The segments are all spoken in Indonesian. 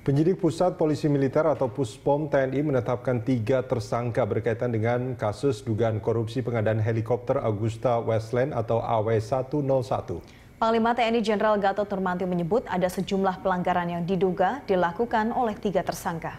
Penyidik Pusat Polisi Militer atau Puspom TNI menetapkan 3 tersangka berkaitan dengan kasus dugaan korupsi pengadaan helikopter Agusta Westland atau AW101. Panglima TNI Jenderal Gatot Nurmantio menyebut ada sejumlah pelanggaran yang diduga dilakukan oleh 3 tersangka.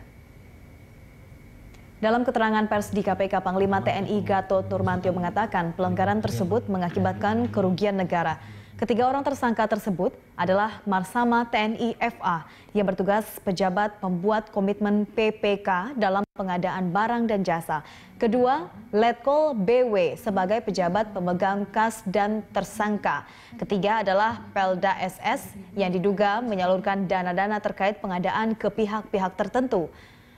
Dalam keterangan pers di KPK, Panglima TNI Gatot Nurmantio mengatakan pelanggaran tersebut mengakibatkan kerugian negara. Ketiga orang tersangka tersebut adalah Marsama TNI FA yang bertugas pejabat pembuat komitmen PPK dalam pengadaan barang dan jasa. Kedua, Letkol BW sebagai pejabat pemegang kas dan tersangka. Ketiga adalah Pelda SS yang diduga menyalurkan dana-dana terkait pengadaan ke pihak-pihak tertentu.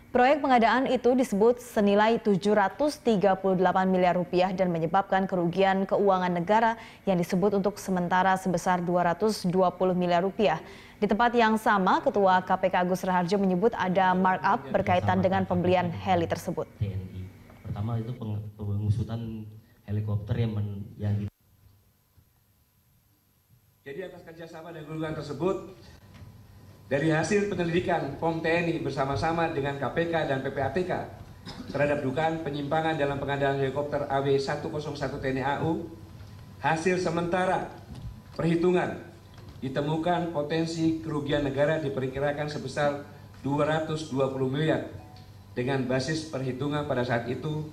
Proyek pengadaan itu disebut senilai 738 miliar rupiah dan menyebabkan kerugian keuangan negara yang disebut untuk sementara sebesar 220 miliar rupiah. Di tempat yang sama, Ketua KPK Agus Raharjo menyebut ada markup berkaitan dengan pembelian heli tersebut. TNI. Pertama itu pengusutan helikopter yang Jadi atas kerjasama dan kedudukan tersebut, dari hasil penyelidikan POM TNI bersama-sama dengan KPK dan PPATK terhadap dugaan penyimpangan dalam pengadaan helikopter AW101 TNI AU, hasil sementara perhitungan ditemukan potensi kerugian negara diperkirakan sebesar 220 miliar dengan basis perhitungan pada saat itu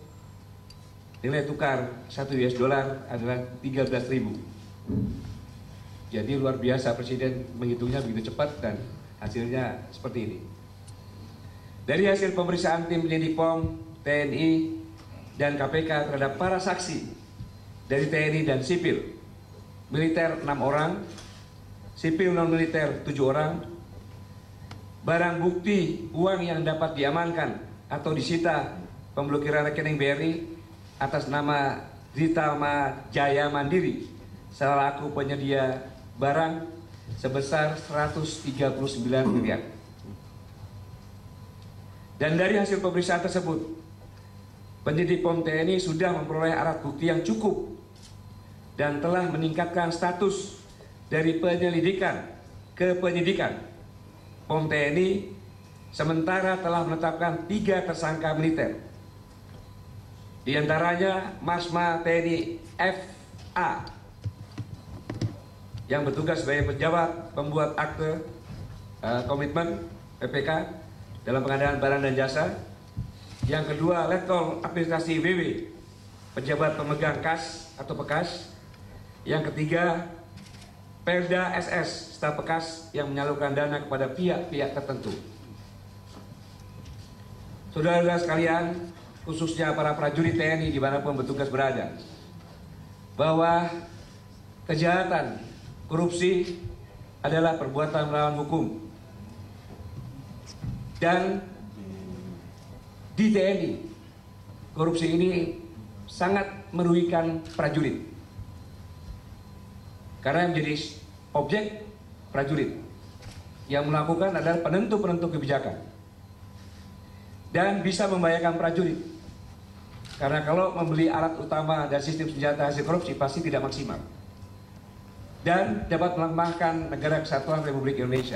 nilai tukar 1 US dollar adalah 13.000. Jadi luar biasa Presiden menghitungnya begitu cepat dan hasilnya seperti ini. Dari hasil pemeriksaan tim penyidik POM, TNI, dan KPK terhadap para saksi dari TNI dan sipil, militer 6 orang, sipil non-militer 7 orang, barang bukti uang yang dapat diamankan atau disita pemblokiran rekening BRI atas nama Ditama Jaya Mandiri selaku penyedia barang sebesar 139 miliar. Dan dari hasil pemeriksaan tersebut, penyidik POM TNI sudah memperoleh alat bukti yang cukup dan telah meningkatkan status dari penyelidikan ke penyidikan. POM TNI sementara telah menetapkan 3 tersangka militer. Di antaranya Marsma TNI FA yang bertugas sebagai pejabat pembuat akte komitmen PPK dalam pengadaan barang dan jasa. Yang kedua, Letkol Administrasi BW, pejabat pemegang kas atau pekas. Yang ketiga, Pelda SS, staf pekas yang menyalurkan dana kepada pihak-pihak tertentu. Saudara-saudara sekalian, khususnya para prajurit TNI dimanapun bertugas berada, bahwa kejahatan korupsi adalah perbuatan melawan hukum. Dan di TNI, korupsi ini sangat merugikan prajurit. Karena yang menjadi objek prajurit yang melakukan adalah penentu-penentu kebijakan. Dan bisa membahayakan prajurit. Karena kalau membeli alat utama dan sistem senjata hasil korupsi pasti tidak maksimal. Dan dapat melemahkan negara kesatuan Republik Indonesia.